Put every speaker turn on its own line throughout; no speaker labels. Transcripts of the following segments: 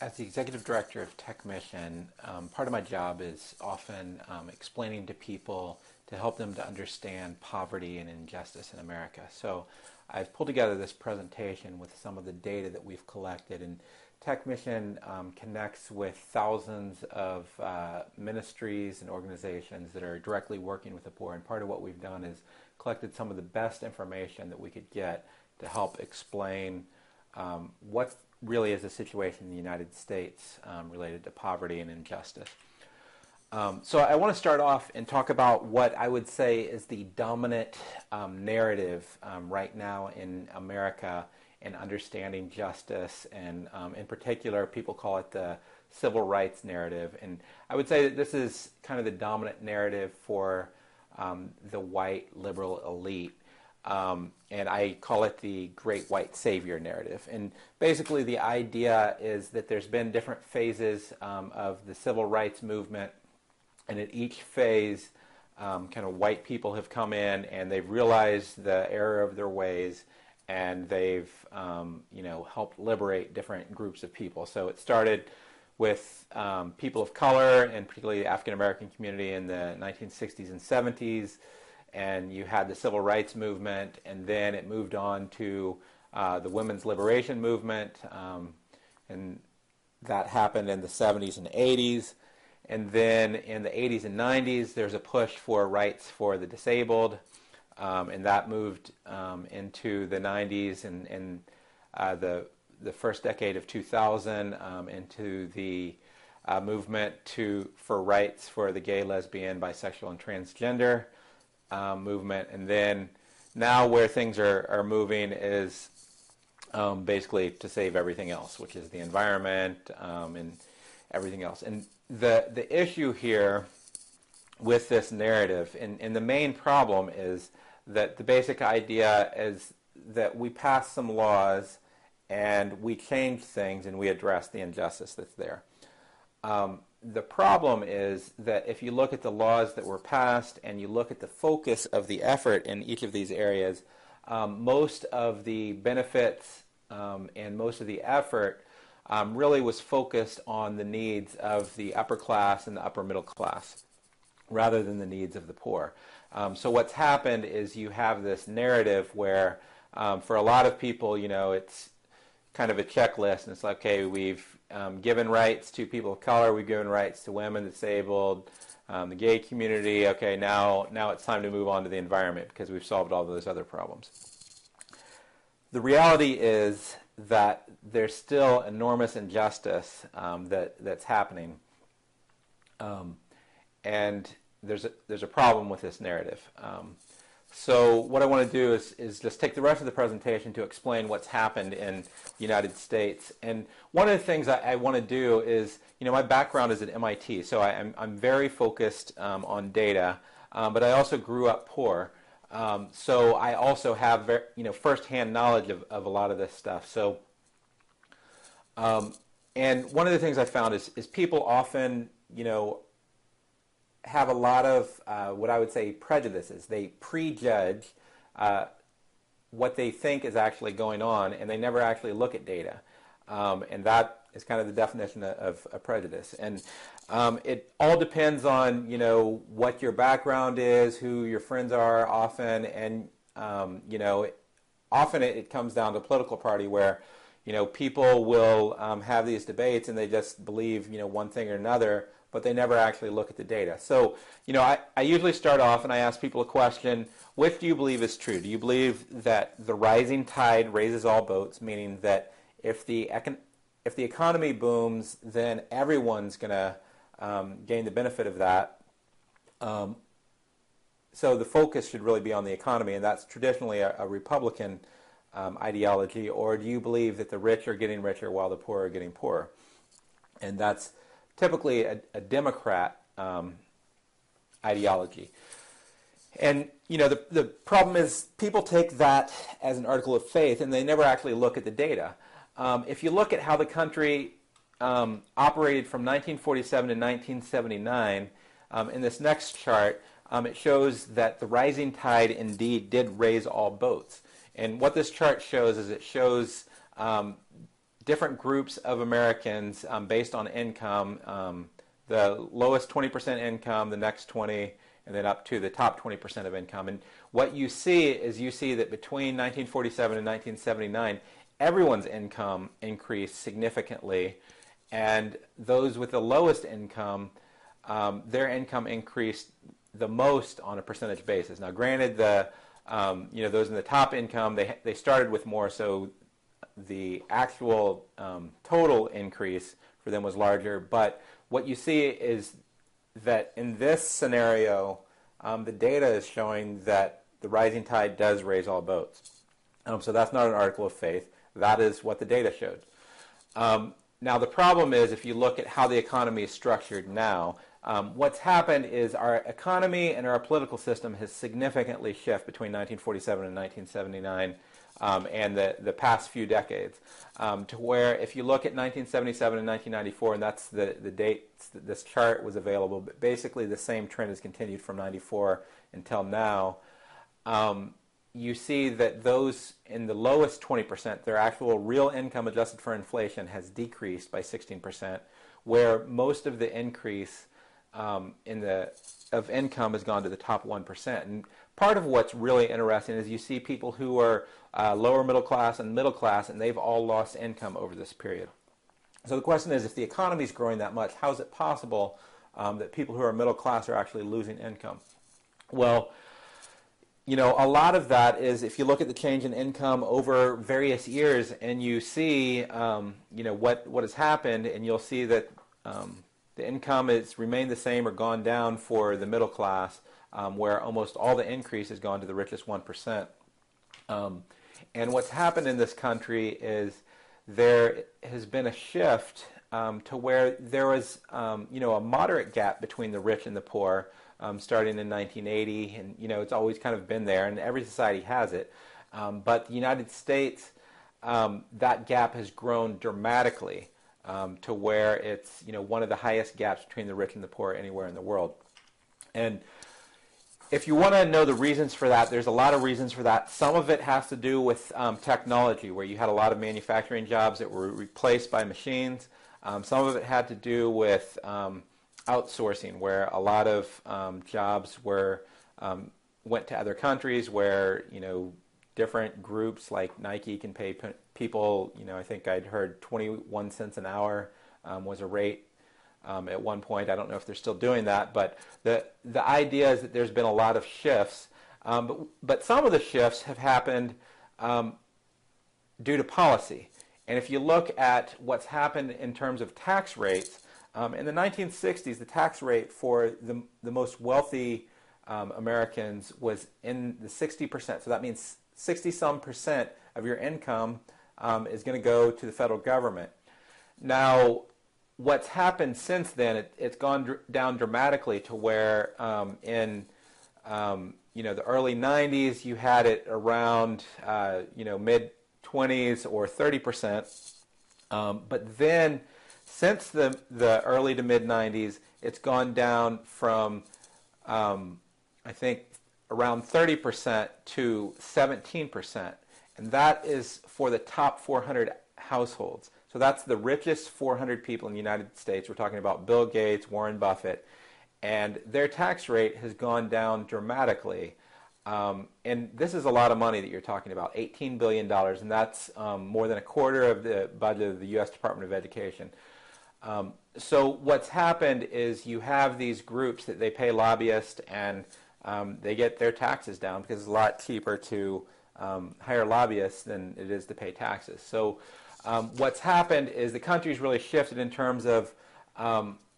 As the executive director of Tech Mission, part of my job is often explaining to people to help them to understand poverty and injustice in America. So I've pulled together this presentation with some of the data that we've collected. And Tech Mission connects with thousands of ministries and organizations that are directly working with the poor. And part of what we've done is collected some of the best information that we could get to help explain what really is the situation in the United States related to poverty and injustice. So I want to start off and talk about what I would say is the dominant narrative right now in America in understanding justice, and in particular, people call it the civil rights narrative. And I would say that this is kind of the dominant narrative for the white liberal elite. And I call it the great white savior narrative. And basically the idea is that there's been different phases of the civil rights movement, and at each phase kind of white people have come in and they've realized the error of their ways, and they've helped liberate different groups of people. So it started with people of color, and particularly the African American community in the 1960s and 70s. And you had the civil rights movement, and then it moved on to the women's liberation movement, and that happened in the 70s and 80s. And then in the 80s and 90s, there's a push for rights for the disabled, and that moved into the 90s and the first decade of 2000 into the movement for rights for the gay, lesbian, bisexual, and transgender movement. And then now where things are moving is basically to save everything else, which is the environment and everything else. And the issue here with this narrative, and the main problem is that the basic idea is that we pass some laws and we change things and we address the injustice that's there. The problem is that if you look at the laws that were passed and you look at the focus of the effort in each of these areas, most of the benefits and most of the effort really was focused on the needs of the upper class and the upper middle class rather than the needs of the poor. So what's happened is you have this narrative where for a lot of people, it's kind of a checklist, and it's like, okay, we've given rights to people of color, we've given rights to women, disabled, the gay community. Okay, now it's time to move on to the environment because we've solved all those other problems. The reality is that there's still enormous injustice that's happening, and there's a problem with this narrative. So what I want to do is just take the rest of the presentation to explain what's happened in the United States. And one of the things I want to do is, my background is at MIT, so I'm very focused on data, but I also grew up poor. So I also have firsthand knowledge of a lot of this stuff. So, and one of the things I found is people often, have a lot of what I would say prejudices. They prejudge what they think is actually going on, and they never actually look at data. And that is kind of the definition of a prejudice. And it all depends on what your background is, who your friends are often, and often it comes down to political party where people will have these debates and they just believe one thing or another, but they never actually look at the data. So, I usually start off and I ask people a question: which do you believe is true? Do you believe that the rising tide raises all boats, meaning that if the economy booms, then everyone's going to gain the benefit of that? So the focus should really be on the economy, and that's traditionally a Republican ideology. Or do you believe that the rich are getting richer while the poor are getting poorer? And that's typically a Democrat ideology. And the problem is people take that as an article of faith and they never actually look at the data. If you look at how the country operated from 1947 to 1979, in this next chart, it shows that the rising tide indeed did raise all boats. And what this chart shows is it shows different groups of Americans based on income, the lowest 20% income, the next 20, and then up to the top 20% of income. And what you see is that between 1947 and 1979, everyone's income increased significantly, and those with the lowest income, their income increased the most on a percentage basis. Now, granted, those in the top income, they started with more, so the actual total increase for them was larger. But what you see is that in this scenario, the data is showing that the rising tide does raise all boats. So that's not an article of faith. That is what the data showed. Now, the problem is, if you look at how the economy is structured now, what's happened is our economy and our political system has significantly shifted between 1947 and 1979 and the past few decades, to where if you look at 1977 and 1994, and that's the dates that this chart was available, but basically the same trend has continued from 94 until now. You see that those in the lowest 20%, their actual real income adjusted for inflation has decreased by 16%, where most of the increase of income has gone to the top 1%. And part of what's really interesting is you see people who are lower middle class, and they've all lost income over this period. So the question is, if the economy is growing that much, how is it possible that people who are middle class are actually losing income? Well, a lot of that is if you look at the change in income over various years, and you see, what has happened, and you'll see that the income has remained the same or gone down for the middle class, where almost all the increase has gone to the richest 1%. And what's happened in this country is there has been a shift to where there was, a moderate gap between the rich and the poor, starting in 1980, and it's always kind of been there, and every society has it. But the United States, that gap has grown dramatically to where it's one of the highest gaps between the rich and the poor anywhere in the world. And if you want to know the reasons for that, there's a lot of reasons for that. Some of it has to do with technology, where you had a lot of manufacturing jobs that were replaced by machines. Some of it had to do with outsourcing, where a lot of jobs went to other countries, where different groups like Nike can pay people. I think I'd heard 21 cents an hour was a rate at one point. I don't know if they're still doing that, but the idea is that there's been a lot of shifts, but some of the shifts have happened due to policy. And if you look at what's happened in terms of tax rates, in the 1960s, the tax rate for the most wealthy Americans was in the 60%. So that means 60-some% of your income is going to go to the federal government. Now, what's happened since then, it's gone down dramatically to where in the early 90s, you had it around mid-20s or 30%. But then since the early to mid-90s, it's gone down from, I think, around 30% to 17%. And that is for the top 400 households. So that's the richest 400 people in the United States. We're talking about Bill Gates, Warren Buffett. And their tax rate has gone down dramatically. And this is a lot of money that you're talking about, $18 billion. And that's more than a quarter of the budget of the U.S. Department of Education. So what's happened is you have these groups that they pay lobbyists, and they get their taxes down because it's a lot cheaper to hire lobbyists than it is to pay taxes. So what's happened is the country's really shifted in terms of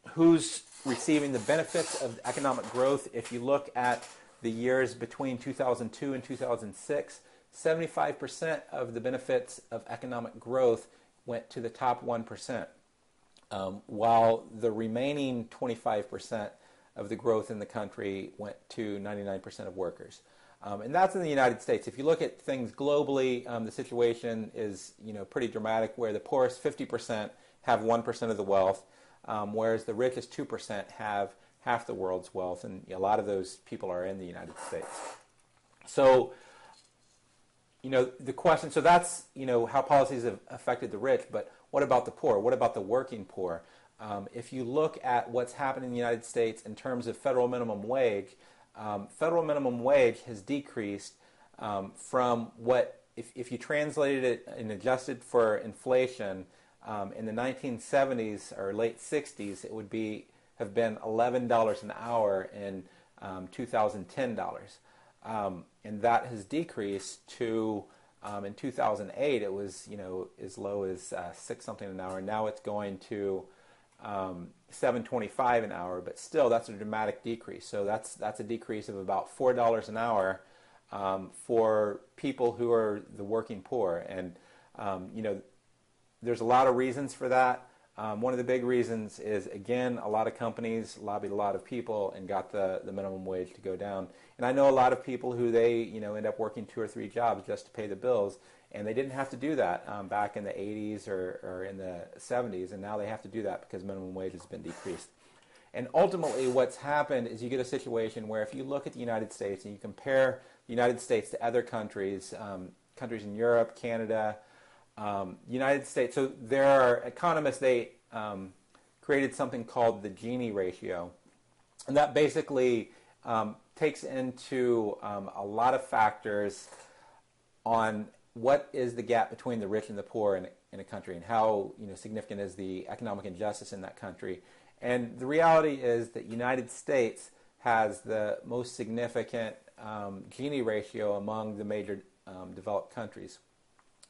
who's receiving the benefits of economic growth. If you look at the years between 2002 and 2006, 75% of the benefits of economic growth went to the top 1%. While the remaining 25% of the growth in the country went to 99% of workers. And that's in the United States. If you look at things globally, the situation is pretty dramatic, where the poorest 50% have 1% of the wealth, whereas the richest 2% have half the world's wealth, and a lot of those people are in the United States. So, the question, so that's, how policies have affected the rich, but what about the poor? What about the working poor? If you look at what's happened in the United States in terms of federal minimum wage has decreased from what, if you translated it and adjusted for inflation, in the 1970s or late 60s, it would have been $11 an hour in 2010 dollars. And that has decreased to, in 2008, it was, as low as 6 something an hour. Now it's going to $7.25 an hour, but still that's a dramatic decrease. So that's a decrease of about $4 an hour for people who are the working poor. And there's a lot of reasons for that. One of the big reasons is, again, a lot of companies lobbied a lot of people and got the minimum wage to go down. And I know a lot of people who end up working 2 or 3 jobs just to pay the bills, and they didn't have to do that back in the 80s or in the 70s, and now they have to do that because minimum wage has been decreased. And ultimately what's happened is you get a situation where if you look at the United States and you compare the United States to other countries, countries in Europe, Canada, United States, so there are economists, they created something called the Gini ratio, and that basically takes into a lot of factors on what is the gap between the rich and the poor in a country, and how significant is the economic injustice in that country. And the reality is that United States has the most significant Gini ratio among the major developed countries.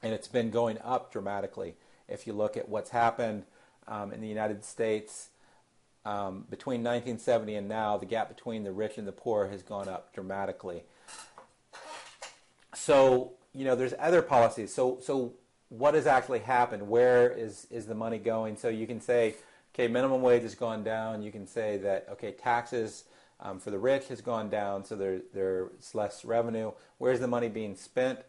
And it's been going up dramatically. If you look at what's happened in the United States between 1970 and now, the gap between the rich and the poor has gone up dramatically. So, there's other policies. So what has actually happened? Where is the money going? So you can say, okay, minimum wage has gone down. You can say that, okay, taxes for the rich has gone down, so there's less revenue. Where's the money being spent?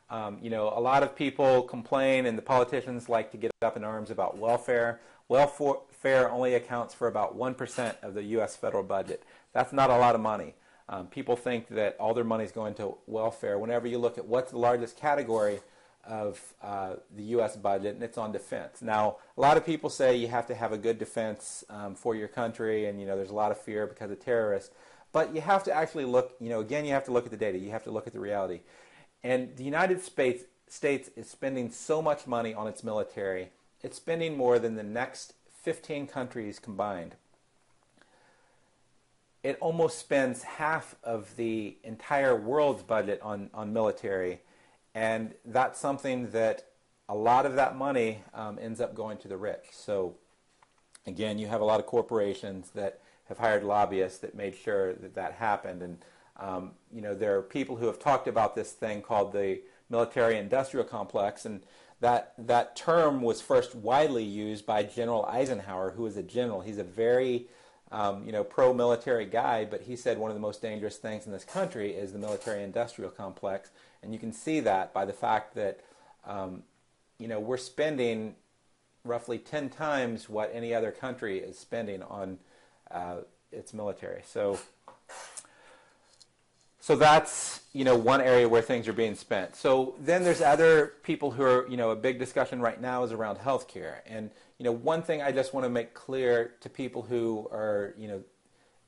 A lot of people complain, and the politicians like to get up in arms about welfare. Welfare only accounts for about 1% of the U.S. federal budget. That's not a lot of money. People think that all their money is going to welfare. Whenever you look at what's the largest category of the U.S. budget, and it's on defense. Now, a lot of people say you have to have a good defense for your country, and there's a lot of fear because of terrorists. But you have to actually look, again, you have to look at the data. You have to look at the reality. And the United States is spending so much money on its military. It's spending more than the next 15 countries combined. It almost spends half of the entire world's budget on military. And that's something that a lot of that money ends up going to the rich. So, again, you have a lot of corporations that have hired lobbyists that made sure that happened. And there are people who have talked about this thing called the military-industrial complex, and that term was first widely used by General Eisenhower, who is a general. He's a very pro-military guy, but he said one of the most dangerous things in this country is the military-industrial complex, and you can see that by the fact that we're spending roughly 10 times what any other country is spending on its military. So that's, one area where things are being spent. So then there's other people who are, a big discussion right now is around healthcare. And, one thing I just want to make clear to people who are,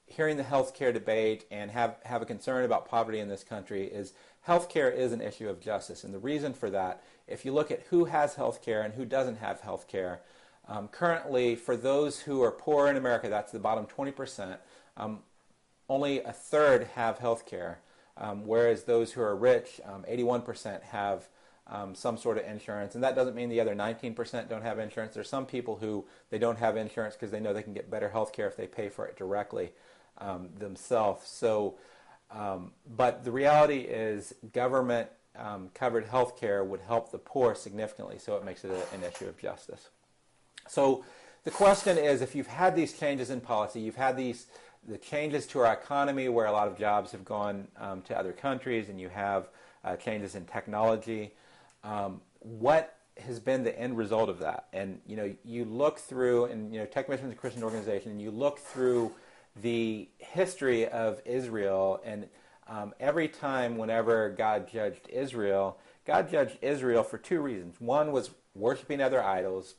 hearing the healthcare debate and have a concern about poverty in this country is healthcare is an issue of justice. And the reason for that, if you look at who has healthcare and who doesn't have healthcare, currently for those who are poor in America, that's the bottom 20%, only a third have healthcare. Whereas those who are rich, 81% have some sort of insurance. And that doesn't mean the other 19% don't have insurance. There's some people who they don't have insurance because they know they can get better health care if they pay for it directly themselves. So, but the reality is government covered health care would help the poor significantly, so it makes it an issue of justice. So the question is, if you've had these changes in policy, you've had the changes to our economy where a lot of jobs have gone to other countries, and you have changes in technology. What has been the end result of that? And you look through, and Tech Mission is a Christian organization, and you look through the history of Israel, and every time whenever God judged Israel for two reasons. One was worshiping other idols,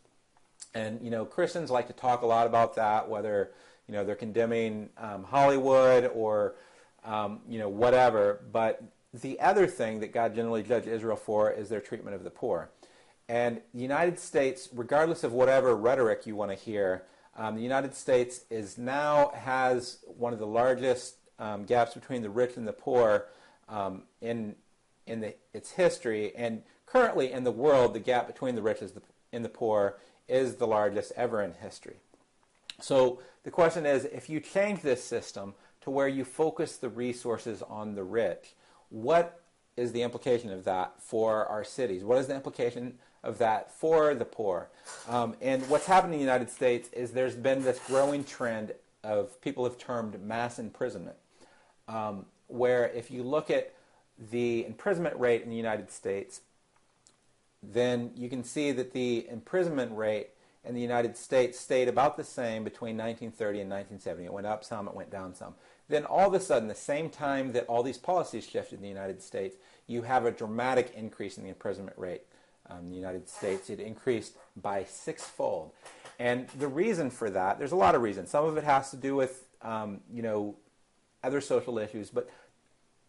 And, Christians like to talk a lot about that, whether, they're condemning Hollywood or, whatever. But the other thing that God generally judged Israel for is their treatment of the poor. And the United States, regardless of whatever rhetoric you want to hear, the United States has one of the largest gaps between the rich and the poor in its history. And currently in the world, the gap between the rich and the poor is the largest ever in history. So the question is, if you change this system to where you focus the resources on the rich, what is the implication of that for our cities? What is the implication of that for the poor? And what's happened in the United States is there's been this growing trend of people have termed mass imprisonment, where if you look at the imprisonment rate in the United States, then you can see that the imprisonment rate in the United States stayed about the same between 1930 and 1970. It went up some, it went down some. Then all of a sudden, the same time that all these policies shifted in the United States, you have a dramatic increase in the imprisonment rate in the United States. It increased by sixfold. And the reason for that, there's a lot of reasons. Some of it has to do with, other social issues, but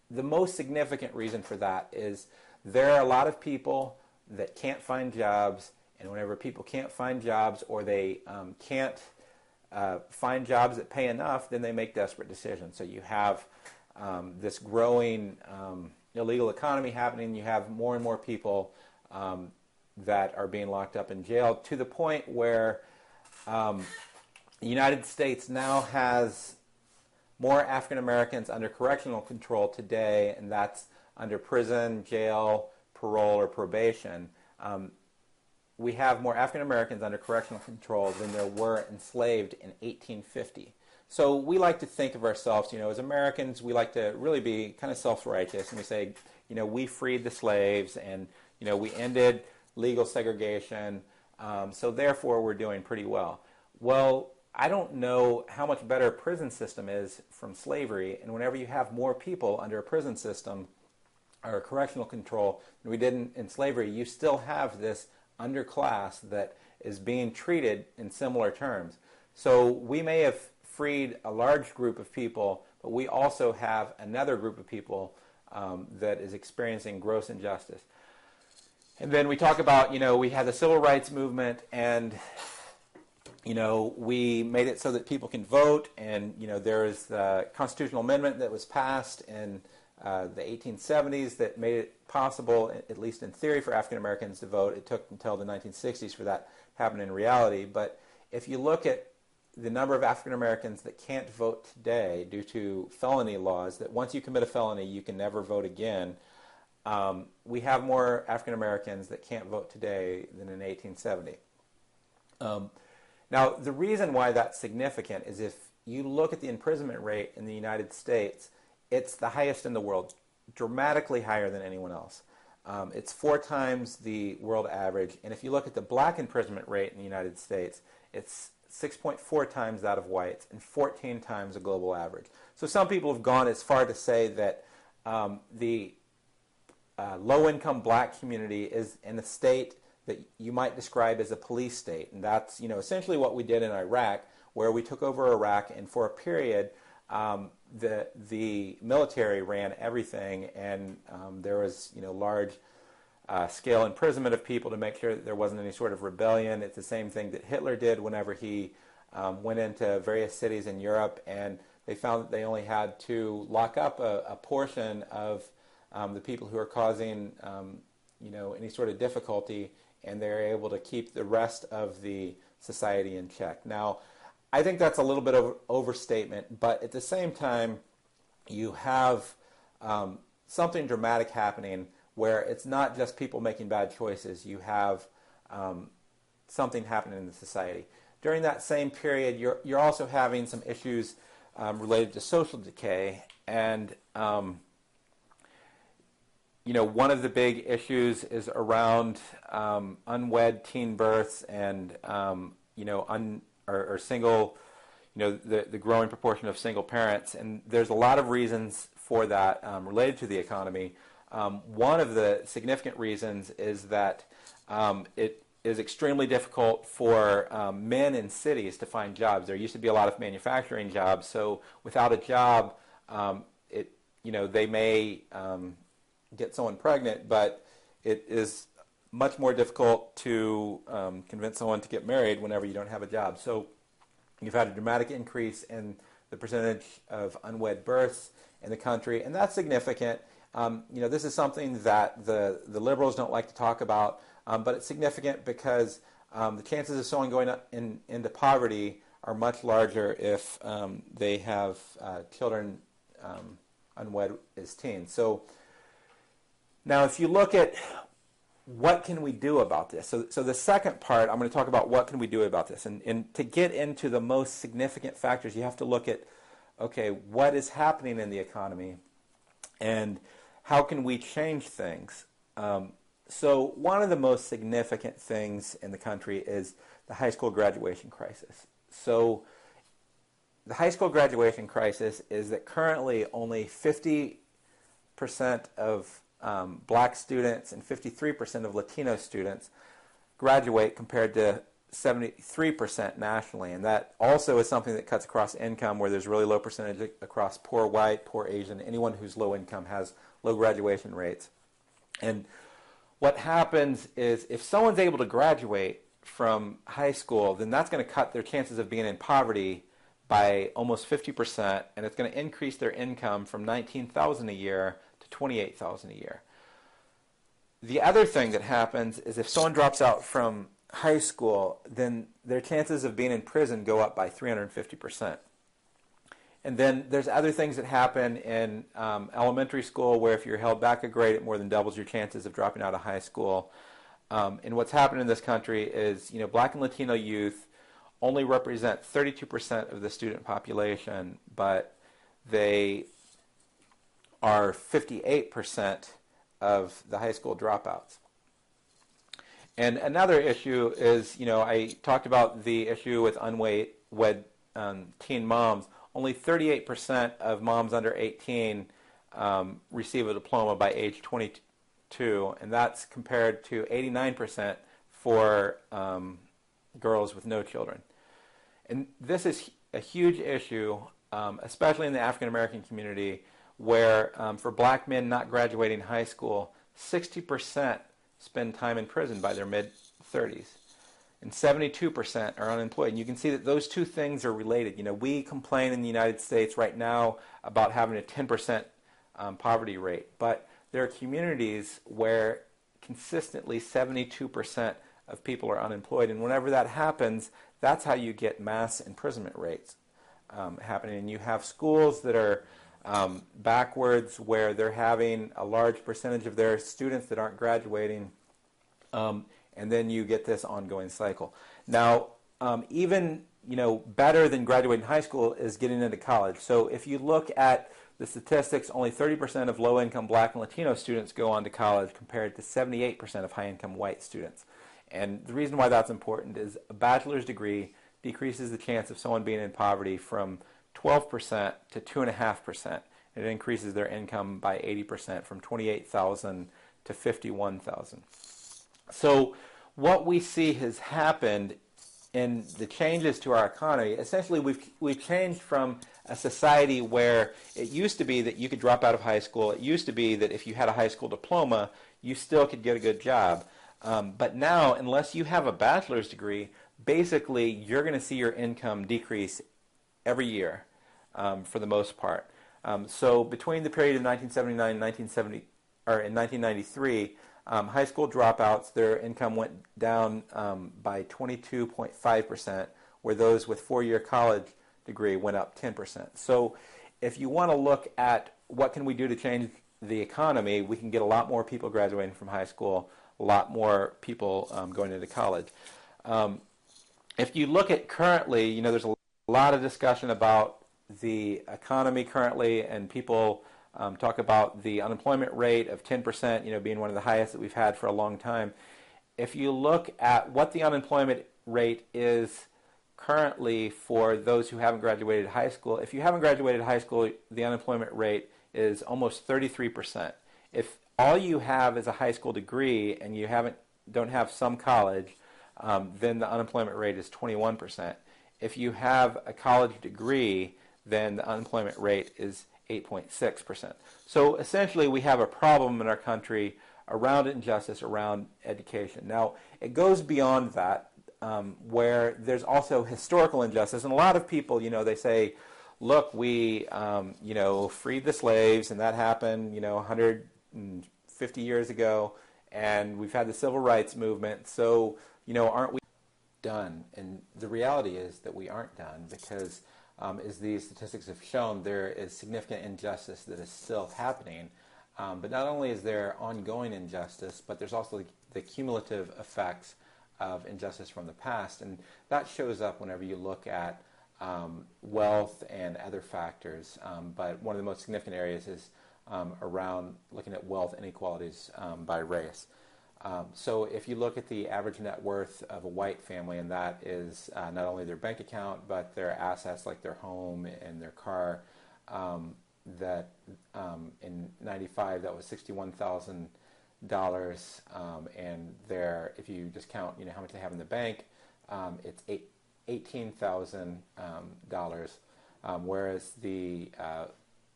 the most significant reason for that is there are a lot of people that can't find jobs, and whenever people can't find jobs or they can't find jobs that pay enough, then they make desperate decisions. So you have this growing illegal economy happening. You have more and more people that are being locked up in jail to the point where the United States now has more African Americans under correctional control today, and that's under prison, jail, parole, or probation. We have more African Americans under correctional control than there were enslaved in 1850. So we like to think of ourselves, as Americans, we like to really be kind of self-righteous, and we say, we freed the slaves, and, we ended legal segregation, so therefore we're doing pretty well. Well, I don't know how much better a prison system is from slavery, and whenever you have more people under a prison system or correctional control than we did in slavery, you still have this underclass that is being treated in similar terms. So we may have freed a large group of people, but we also have another group of people that is experiencing gross injustice. And then we talk about, we had the civil rights movement, and we made it so that people can vote, and there is the constitutional amendment that was passed in the 1870s that made it possible, at least in theory, for African Americans to vote. It took until the 1960s for that to happen in reality. But if you look at the number of African Americans that can't vote today due to felony laws, that once you commit a felony, you can never vote again, we have more African Americans that can't vote today than in 1870. Now, the reason why that's significant is if you look at the imprisonment rate in the United States, it's the highest in the world, dramatically higher than anyone else. It's 4 times the world average. And if you look at the black imprisonment rate in the United States, it's 6.4 times that of whites and 14 times the global average. So some people have gone as far to say that the low-income black community is in a state that you might describe as a police state. And that's essentially what we did in Iraq, where we took over Iraq, and for a period the military ran everything, and there was large scale imprisonment of people to make sure that there wasn't any sort of rebellion. It's the same thing that Hitler did whenever he went into various cities in Europe, and they found that they only had to lock up a portion of the people who are causing any sort of difficulty, and they're able to keep the rest of the society in check. Now, I think that's a little bit of overstatement, but at the same time, you have something dramatic happening where it's not just people making bad choices. You have something happening in the society. During that same period, you're also having some issues related to social decay, and one of the big issues is around unwed teen births and or single, the growing proportion of single parents. And there's a lot of reasons for that related to the economy. One of the significant reasons is that is extremely difficult for men in cities to find jobs. There used to be a lot of manufacturing jobs, so without a job, they may get someone pregnant, but it is much more difficult to convince someone to get married whenever you don't have a job. So you've had a dramatic increase in the percentage of unwed births in the country, and that's significant. This is something that the liberals don't like to talk about, but it's significant because the chances of someone going into poverty are much larger if they have children unwed as teens. So now if you look at what can we do about this? So the second part, I'm going to talk about what can we do about this. And to get into the most significant factors, you have to look at, okay, what is happening in the economy and how can we change things? So one of the most significant things in the country is the high school graduation crisis. So the high school graduation crisis is that currently only 50% of black students and 53% of Latino students graduate compared to 73% nationally. And that also is something that cuts across income, where there's really low percentage across poor white, poor Asian. Anyone who's low income has low graduation rates. And what happens is if someone's able to graduate from high school, then that's going to cut their chances of being in poverty by almost 50%, and it's going to increase their income from $19,000 a year to $28,000 a year. The other thing that happens is if someone drops out from high school, then their chances of being in prison go up by 350%. And then there's other things that happen in elementary school where if you're held back a grade, it more than doubles your chances of dropping out of high school. And what's happened in this country is, black and Latino youth only represent 32% of the student population, but they are 58% of the high school dropouts. And another issue is, I talked about the issue with unwed teen moms. Only 38% of moms under 18 receive a diploma by age 22, and that's compared to 89% for girls with no children. And this is a huge issue, especially in the African American community, where for black men not graduating high school, 60% spend time in prison by their mid-30s. And 72% are unemployed. And you can see that those two things are related. We complain in the United States right now about having a 10% poverty rate, but there are communities where consistently 72% of people are unemployed. And whenever that happens, that's how you get mass imprisonment rates happening. And you have schools that are backwards, where they're having a large percentage of their students that aren't graduating, and then you get this ongoing cycle. Now, even better than graduating high school is getting into college. So if you look at the statistics, only 30% of low-income black and Latino students go on to college compared to 78% of high-income white students. And the reason why that's important is a bachelor's degree decreases the chance of someone being in poverty from 12% to 2.5%. It increases their income by 80% from $28,000 to $51,000. So what we see has happened in the changes to our economy, essentially we've changed from a society where it used to be that you could drop out of high school. It used to be that if you had a high school diploma, you still could get a good job. But now, unless you have a bachelor's degree, basically you're going to see your income decrease every year for the most part. So between the period of 1979 and 1993, high school dropouts, their income went down by 22.5%, where those with four-year college degree went up 10%. So if you want to look at what can we do to change the economy, we can get a lot more people graduating from high school, a lot more people going into college. If you look at currently, there's a lot of discussion about the economy currently, and people talk about the unemployment rate of 10%, being one of the highest that we've had for a long time. If you look at what the unemployment rate is currently for those who haven't graduated high school, if you haven't graduated high school, the unemployment rate is almost 33%. If all you have is a high school degree and you don't have some college, then the unemployment rate is 21%. If you have a college degree, then the unemployment rate is 8.6%. So essentially we have a problem in our country around injustice, around education. Now, it goes beyond that, where there's also historical injustice. And a lot of people, they say, look, we, freed the slaves, and that happened, 150 years ago, and we've had the civil rights movement, so, aren't we done? And the reality is that we aren't done because, as these statistics have shown, there is significant injustice that is still happening. But not only is there ongoing injustice, but there's also the cumulative effects of injustice from the past. And that shows up whenever you look at wealth and other factors. But one of the most significant areas is around looking at wealth inequalities by race. So if you look at the average net worth of a white family, and that is not only their bank account, but their assets like their home and their car, that in 95 that was $61,000, and if you just count how much they have in the bank, it's $18,000, whereas the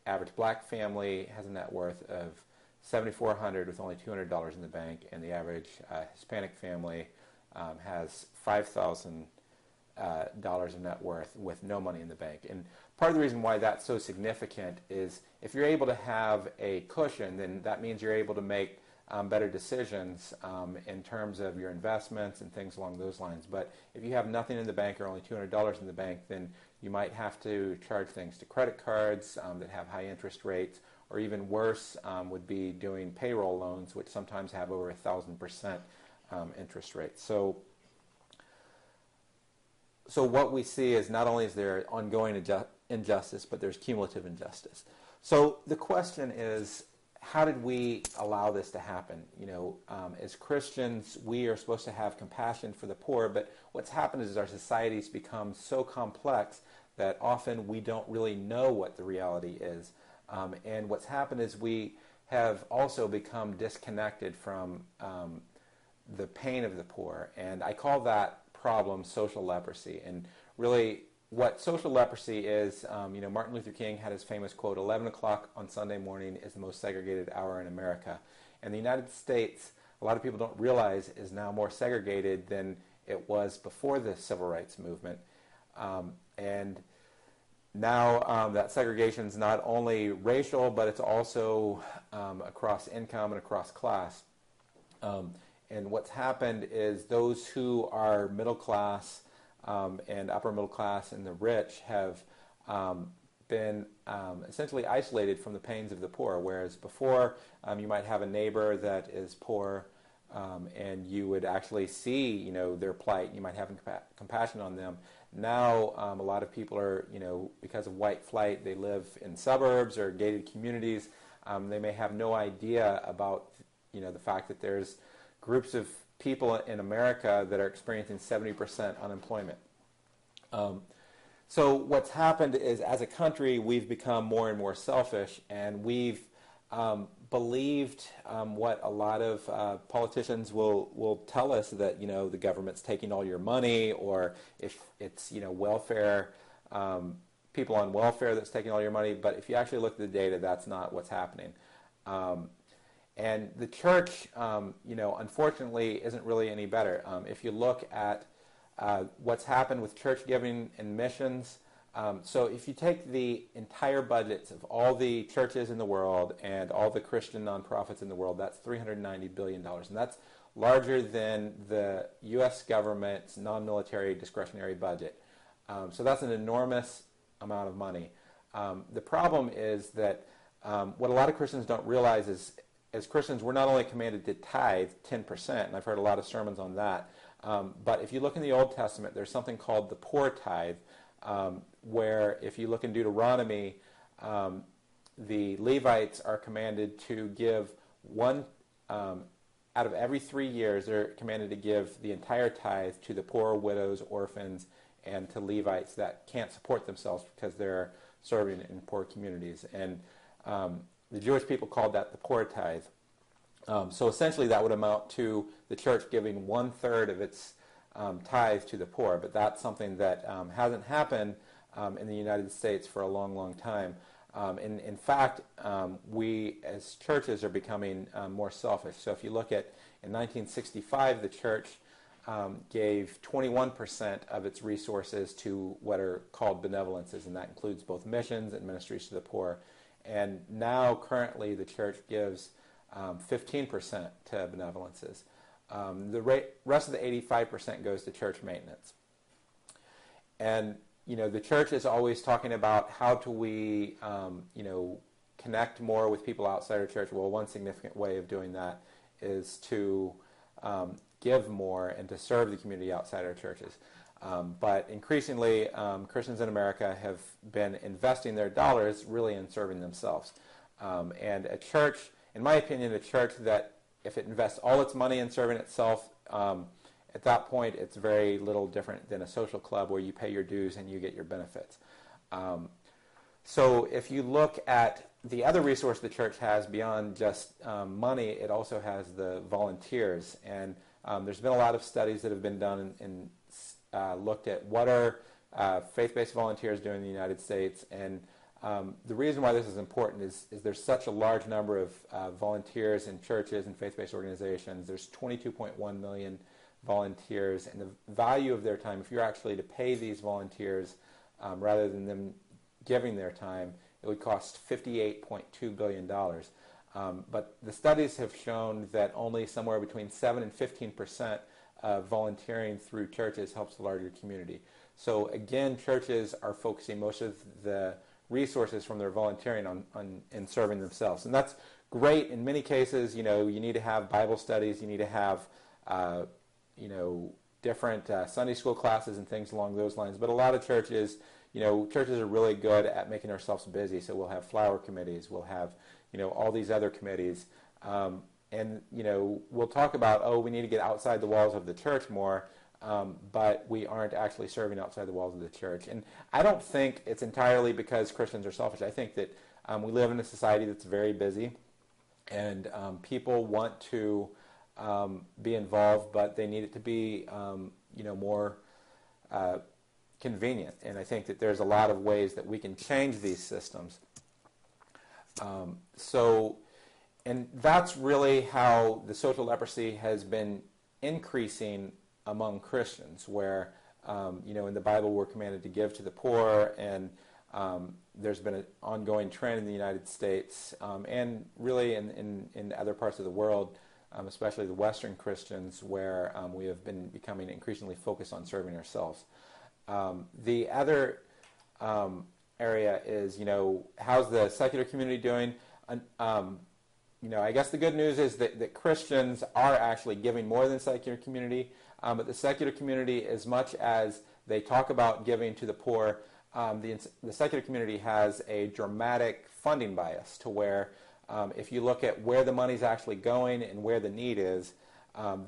average black family has a net worth of $7,400 with only $200 in the bank, and the average Hispanic family has $5,000 of net worth with no money in the bank. And part of the reason why that's so significant is if you're able to have a cushion, then that means you're able to make better decisions in terms of your investments and things along those lines. But if you have nothing in the bank or only $200 in the bank, then you might have to charge things to credit cards that have high interest rates, or even worse would be doing payroll loans, which sometimes have over 1,000% interest rates. So what we see is not only is there ongoing injustice, but there's cumulative injustice. So the question is, how did we allow this to happen? As Christians, we are supposed to have compassion for the poor, but what's happened is our society's become so complex that often we don't really know what the reality is. And what's happened is we have also become disconnected from the pain of the poor. And I call that problem social leprosy. And really what social leprosy is, Martin Luther King had his famous quote, 11 o'clock on Sunday morning is the most segregated hour in America. And the United States, a lot of people don't realize, is now more segregated than it was before the civil rights movement. And now that segregation is not only racial, but it's also across income and across class. And what's happened is those who are middle class and upper middle class and the rich have been essentially isolated from the pains of the poor, whereas before you might have a neighbor that is poor and you would actually see their plight. You might have compassion on them. Now a lot of people are, because of white flight, they live in suburbs or gated communities. They may have no idea about the fact that there's groups of people in America that are experiencing 70% unemployment. So what's happened is, as a country, we've become more and more selfish, and we've believed what a lot of politicians will tell us, that the government's taking all your money, or if it's welfare, people on welfare that's taking all your money. But if you actually look at the data, that's not what's happening. And the church, unfortunately, isn't really any better. If you look at what's happened with church giving and missions, so if you take the entire budgets of all the churches in the world and all the Christian nonprofits in the world, that's $390 billion. And that's larger than the U.S. government's non-military discretionary budget. So that's an enormous amount of money. The problem is that what a lot of Christians don't realize is, as Christians, we're not only commanded to tithe 10%, and I've heard a lot of sermons on that, but if you look in the Old Testament, there's something called the poor tithe, where if you look in Deuteronomy, the Levites are commanded to give one, out of every 3 years, they're commanded to give the entire tithe to the poor, widows, orphans, and to Levites that can't support themselves because they're serving in poor communities. And the Jewish people called that the poor tithe. So essentially that would amount to the church giving 1/3 of its tithe to the poor, but that's something that hasn't happened in the United States for a long, long time. In fact, we as churches are becoming more selfish. So if you look at, in 1965, the church gave 21% of its resources to what are called benevolences, and that includes both missions and ministries to the poor. And now, currently, the church gives 15% to benevolences. The rest of the 85% goes to church maintenance. And, the church is always talking about how do we, connect more with people outside our church. Well, one significant way of doing that is to give more and to serve the community outside our churches. But increasingly, Christians in America have been investing their dollars really in serving themselves. And a church, in my opinion, a church that if it invests all its money in serving itself, at that point it's very little different than a social club where you pay your dues and you get your benefits. So if you look at the other resource the church has beyond just money, it also has the volunteers. And there's been a lot of studies that have been done and looked at what are faith-based volunteers doing in the United States. And the reason why this is important is there's such a large number of volunteers in churches and faith-based organizations. There's 22.1 million volunteers, and the value of their time, if you're actually to pay these volunteers rather than them giving their time, it would cost $58.2 billion. But the studies have shown that only somewhere between 7 and 15% of volunteering through churches helps the larger community. So again, churches are focusing most of the resources from their volunteering on serving themselves. And that's great in many cases. You need to have Bible studies, you need to have different Sunday school classes and things along those lines. But a lot of churches, churches are really good at making ourselves busy. So we'll have flower committees, we'll have, all these other committees. And we'll talk about, we need to get outside the walls of the church more, but we aren't actually serving outside the walls of the church. And I don't think it's entirely because Christians are selfish. I think that we live in a society that's very busy, and people want to be involved, but they need it to be, more convenient. And I think that there's a lot of ways that we can change these systems. And that's really how the social leprosy has been increasing among Christians, where, in the Bible we're commanded to give to the poor, and there's been an ongoing trend in the United States and really in other parts of the world, especially the Western Christians, where we have been becoming increasingly focused on serving ourselves. The other area is, how's the secular community doing? I guess the good news is that Christians are actually giving more than the secular community, but the secular community, as much as they talk about giving to the poor, the secular community has a dramatic funding bias to where if you look at where the money's actually going and where the need is,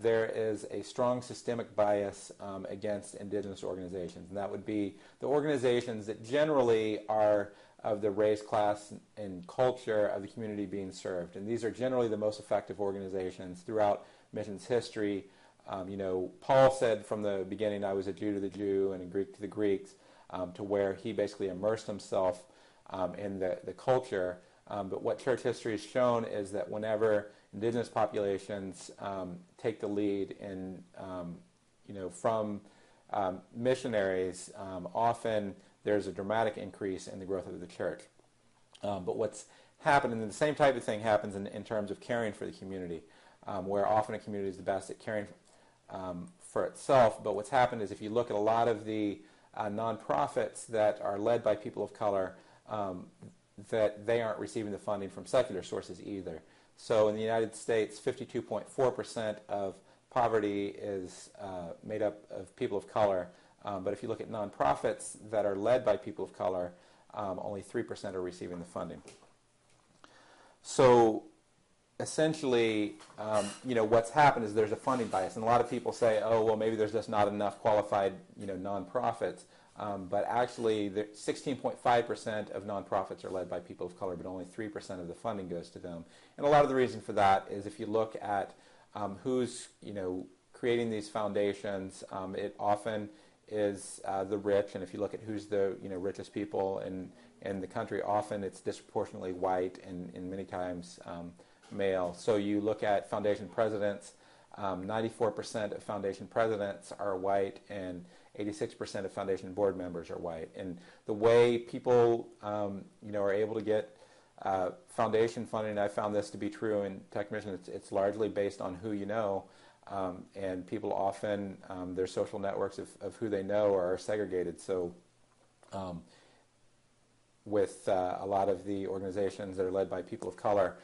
there is a strong systemic bias against Indigenous organizations. And that would be the organizations that generally are of the race, class, and culture of the community being served. And these are generally the most effective organizations throughout missions history. Paul said from the beginning, I was a Jew to the Jew and a Greek to the Greeks, to where he basically immersed himself in the culture. But what church history has shown is that whenever Indigenous populations take the lead in, from missionaries, often there's a dramatic increase in the growth of the church. But what's happened, and the same type of thing happens in terms of caring for the community, where often a community is the best at caring for itself. But what's happened is if you look at a lot of the nonprofits that are led by people of color, that they aren't receiving the funding from secular sources either. So in the United States, 52.4% of poverty is made up of people of color. But if you look at nonprofits that are led by people of color, only 3% are receiving the funding. So essentially, what's happened is there's a funding bias. And a lot of people say, maybe there's just not enough qualified, nonprofits. But actually, 16.5% of nonprofits are led by people of color, but only 3% of the funding goes to them. And a lot of the reason for that is if you look at who's, creating these foundations. It often is the rich, and if you look at who's the richest people in the country, often it's disproportionately white and many times male. So you look at foundation presidents, 94% of foundation presidents are white, and 86% of foundation board members are white. And the way people are able to get foundation funding, I found this to be true in Tech Mission, it's largely based on who you know, and people often, their social networks of who they know are segregated. So with a lot of the organizations that are led by people of color,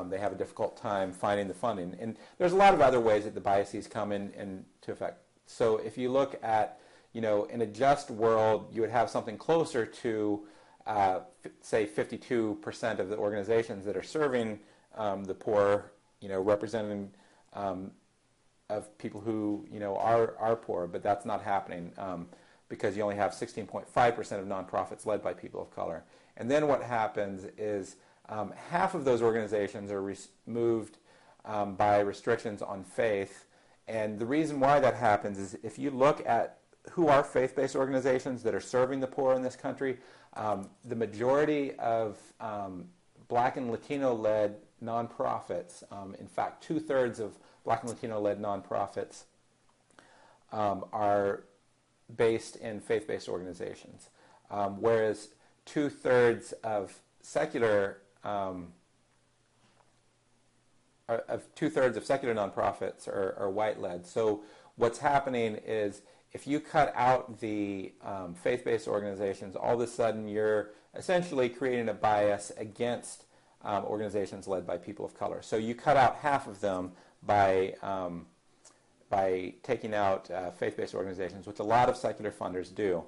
they have a difficult time finding the funding. And there's a lot of other ways that the biases come into effect. So if you look at, in a just world, you would have something closer to say 52% of the organizations that are serving the poor, representing of people who are poor, but that's not happening because you only have 16.5% of nonprofits led by people of color. And then what happens is half of those organizations are removed by restrictions on faith, and the reason why that happens is if you look at who are faith-based organizations that are serving the poor in this country, the majority of Black and Latino-led nonprofits, in fact, 2/3 of Black and Latino-led nonprofits are based in faith-based organizations, whereas 2/3 of secular nonprofits are white-led. So what's happening is if you cut out the faith-based organizations, all of a sudden you're essentially creating a bias against organizations led by people of color. So you cut out half of them by taking out faith-based organizations, which a lot of secular funders do,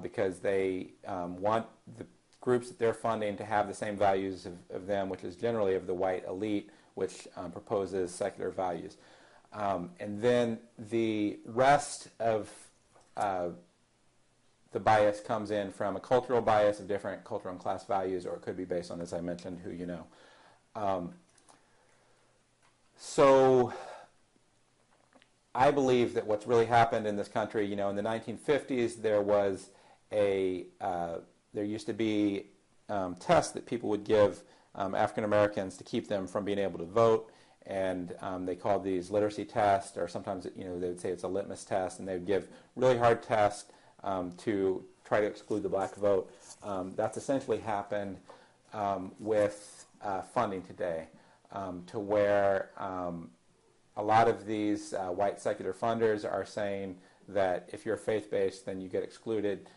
because they want the groups that they're funding to have the same values of them, which is generally of the white elite, which proposes secular values. And then the rest of the bias comes in from a cultural bias of different cultural and class values, or it could be based on, as I mentioned, who you know. So I believe that what's really happened in this country, in the 1950s, there used to be tests that people would give African Americans to keep them from being able to vote, and they called these literacy tests, or sometimes they would say it's a litmus test, and they would give really hard tests to try to exclude the black vote. That's essentially happened with funding today, to where a lot of these white secular funders are saying that if you're faith-based, then you get excluded.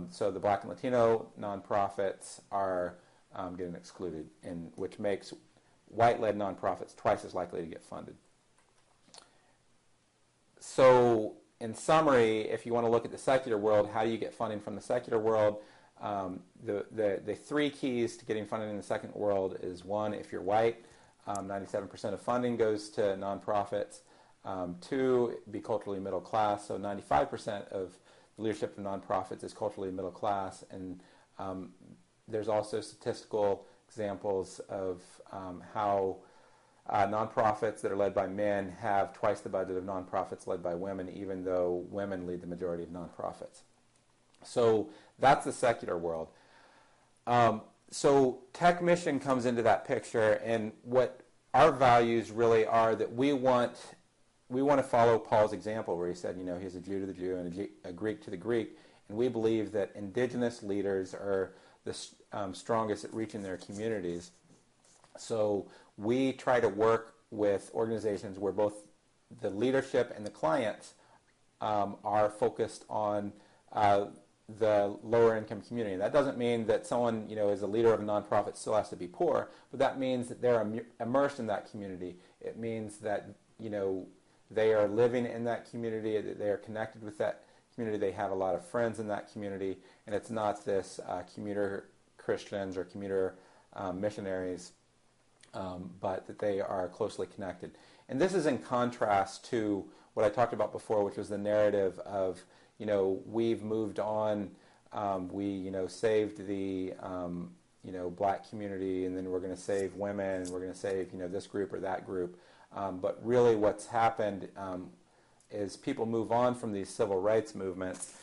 So the Black and Latino nonprofits are getting excluded, which makes white-led nonprofits twice as likely to get funded. So in summary, if you want to look at the secular world, how do you get funding from the secular world? The three keys to getting funding in the secular world is, one, if you're white, 97% of funding goes to nonprofits. Two, be culturally middle class, so 95% of the leadership of nonprofits is culturally middle class, and there's also statistical examples of how nonprofits that are led by men have twice the budget of nonprofits led by women, even though women lead the majority of nonprofits. So that's the secular world. So Tech Mission comes into that picture, and what our values really are that we want to follow Paul's example, where he said, he's a Jew to the Jew and a Greek to the Greek, and we believe that indigenous leaders are the strongest at reaching their communities. So we try to work with organizations where both the leadership and the clients are focused on the lower income community. That doesn't mean that someone, is a leader of a nonprofit still has to be poor, but that means that they're immersed in that community. It means that, they are living in that community, that they are connected with that community, they have a lot of friends in that community, and it's not this commuter Christians or commuter missionaries, but that they are closely connected. And this is in contrast to what I talked about before, which was the narrative of, we've moved on, we, saved the, black community, and then we're going to save women, and we're going to save, this group or that group. But really what's happened is people move on from these civil rights movements,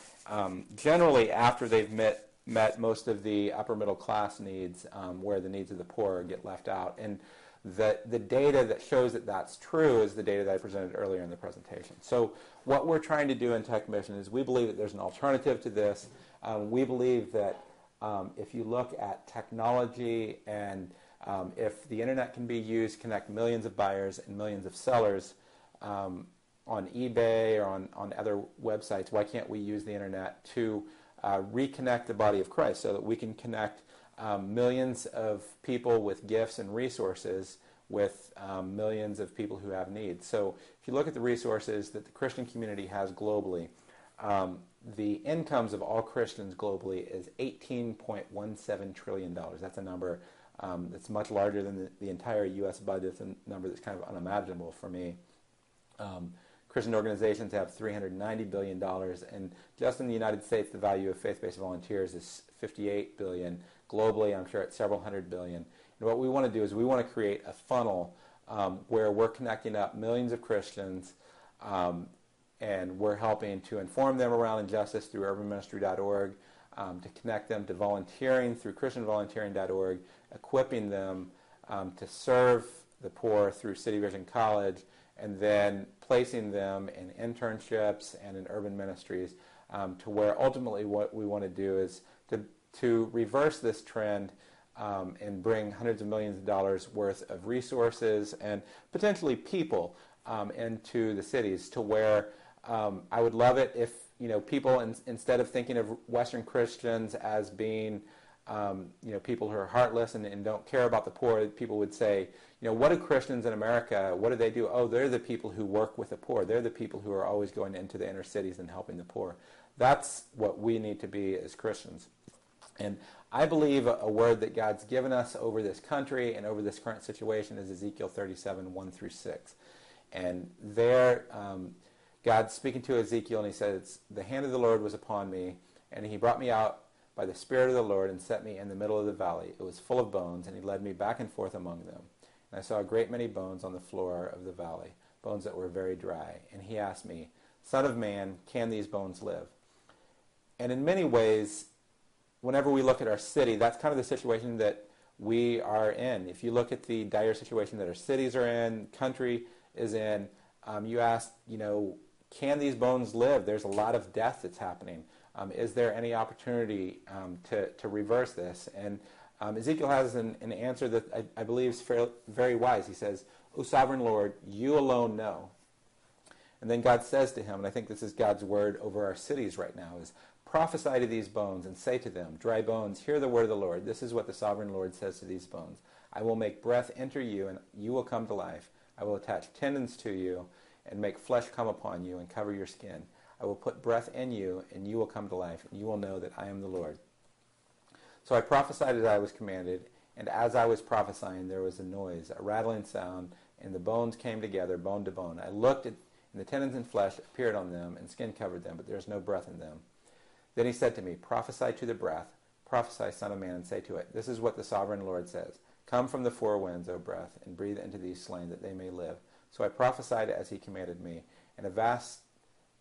generally after they've met most of the upper middle class needs, where the needs of the poor get left out. And the data that shows that that's true is the data that I presented earlier in the presentation. So what we're trying to do in Tech Mission is we believe that there's an alternative to this. We believe that if you look at technology and if the internet can be used to connect millions of buyers and millions of sellers on eBay or on other websites, why can't we use the internet to reconnect the body of Christ so that we can connect millions of people with gifts and resources with millions of people who have needs. So if you look at the resources that the Christian community has globally, the incomes of all Christians globally is $18.17 trillion. That's a number that's much larger than the entire U.S. budget. It's a number that's kind of unimaginable for me. Christian organizations have $390 billion, and just in the United States, the value of faith-based volunteers is $58 billion. Globally, I'm sure it's several hundred billion. And what we want to do is we want to create a funnel where we're connecting up millions of Christians, and we're helping to inform them around injustice through urbanministry.org, to connect them to volunteering through christianvolunteering.org, equipping them to serve the poor through City Vision College, and then placing them in internships and in urban ministries, to where ultimately what we want to do is to reverse this trend and bring hundreds of millions of dollars worth of resources and potentially people into the cities, to where I would love it if people, instead of thinking of Western Christians as being people who are heartless and don't care about the poor, people would say, what do Christians in America, what do they do? Oh, they're the people who work with the poor. They're the people who are always going into the inner cities and helping the poor. That's what we need to be as Christians. And I believe a word that God's given us over this country and over this current situation is Ezekiel 37, 1 through 6. And there, God's speaking to Ezekiel, and he says, "The hand of the Lord was upon me, and he brought me out by the Spirit of the Lord and set me in the middle of the valley. It was full of bones, and he led me back and forth among them. And I saw a great many bones on the floor of the valley, bones that were very dry. And he asked me, 'Son of man, can these bones live?'" And in many ways, whenever we look at our city, that's kind of the situation that we are in. If you look at the dire situation that our cities are in, country is in, you ask, can these bones live? There's a lot of death that's happening. Is there any opportunity to reverse this? And Ezekiel has an answer that I believe is very wise. He says, "O sovereign Lord, you alone know." And then God says to him, and I think this is God's word over our cities right now, is, "Prophesy to these bones and say to them, 'Dry bones, hear the word of the Lord. This is what the sovereign Lord says to these bones. I will make breath enter you, and you will come to life. I will attach tendons to you and make flesh come upon you and cover your skin. I will put breath in you, and you will come to life, and you will know that I am the Lord.' So I prophesied as I was commanded, and as I was prophesying, there was a noise, a rattling sound, and the bones came together, bone to bone. I looked, and the tendons and flesh appeared on them, and skin covered them, but there is no breath in them. Then he said to me, 'Prophesy to the breath, prophesy, son of man, and say to it, this is what the sovereign Lord says. Come from the four winds, O breath, and breathe into these slain, that they may live.' So I prophesied as he commanded me, and breath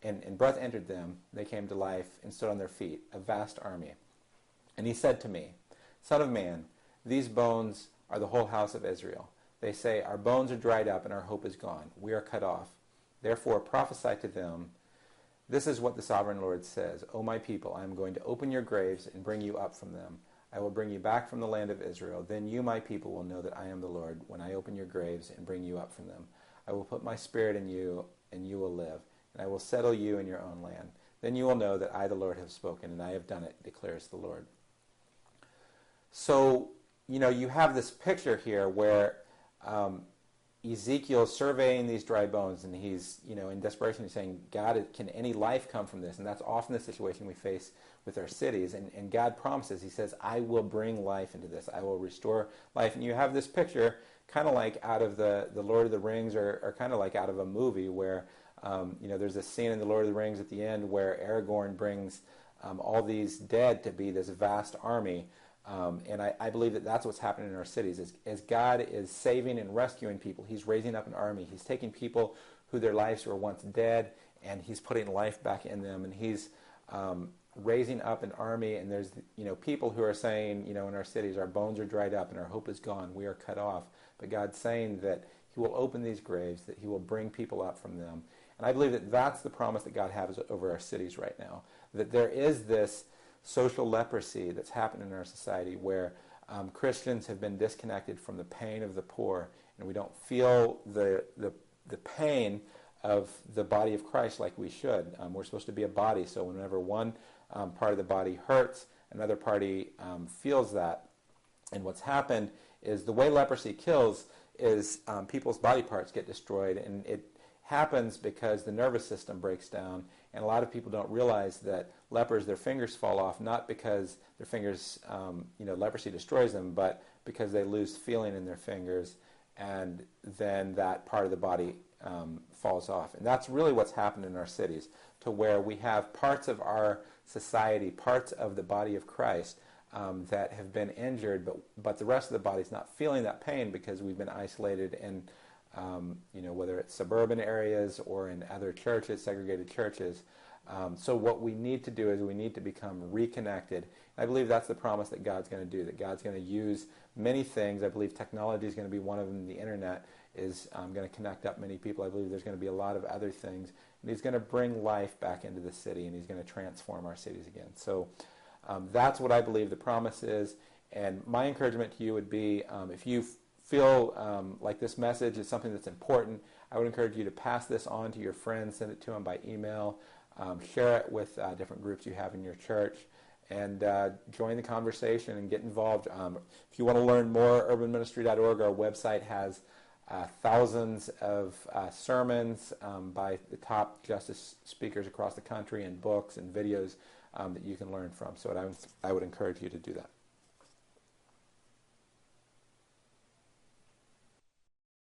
entered them. They came to life and stood on their feet, a vast army. And he said to me, 'Son of man, these bones are the whole house of Israel. They say, our bones are dried up and our hope is gone. We are cut off. Therefore prophesy to them. This is what the sovereign Lord says. O my people, I am going to open your graves and bring you up from them. I will bring you back from the land of Israel. Then you, my people, will know that I am the Lord when I open your graves and bring you up from them. I will put my spirit in you, and you will live, and I will settle you in your own land. Then you will know that I, the Lord, have spoken, and I have done it, declares the Lord." So, you have this picture here where Ezekiel's surveying these dry bones, and he's, in desperation, he's saying, God, can any life come from this? And that's often the situation we face with our cities. And God promises, he says, I will bring life into this. I will restore life. And you have this picture kind of like out of the Lord of the Rings, or kind of like out of a movie where, there's a scene in the Lord of the Rings at the end where Aragorn brings all these dead to be this vast army. And I believe that that's what's happening in our cities. As God is saving and rescuing people, he's raising up an army. He's taking people who their lives were once dead, and he's putting life back in them, and he's raising up an army. And there's people who are saying, in our cities, our bones are dried up and our hope is gone, we are cut off. But God's saying that he will open these graves, that he will bring people up from them. And I believe that that's the promise that God has over our cities right now, that there is this social leprosy that's happened in our society where Christians have been disconnected from the pain of the poor, and we don't feel the pain of the body of Christ like we should. We're supposed to be a body, so whenever one part of the body hurts, another party feels that. And what's happened is the way leprosy kills is people's body parts get destroyed, and it happens because the nervous system breaks down. And a lot of people don't realize that lepers, their fingers fall off, not because their fingers, leprosy destroys them, but because they lose feeling in their fingers, and then that part of the body falls off. And that's really what's happened in our cities, to where we have parts of our society, parts of the body of Christ that have been injured, but the rest of the body's not feeling that pain because we've been isolated in, whether it's suburban areas or in other churches, segregated churches. So what we need to do is we need to become reconnected. I believe that's the promise that God's going to do, that God's going to use many things. I believe technology is going to be one of them. The internet is going to connect up many people. I believe there's going to be a lot of other things. And he's going to bring life back into the city, and he's going to transform our cities again. So that's what I believe the promise is. And my encouragement to you would be, if you feel like this message is something that's important, I would encourage you to pass this on to your friends, send it to them by email, share it with different groups you have in your church, and join the conversation and get involved. If you want to learn more, urbanministry.org, our website has thousands of sermons by the top justice speakers across the country, and books and videos that you can learn from. So I would encourage you to do that.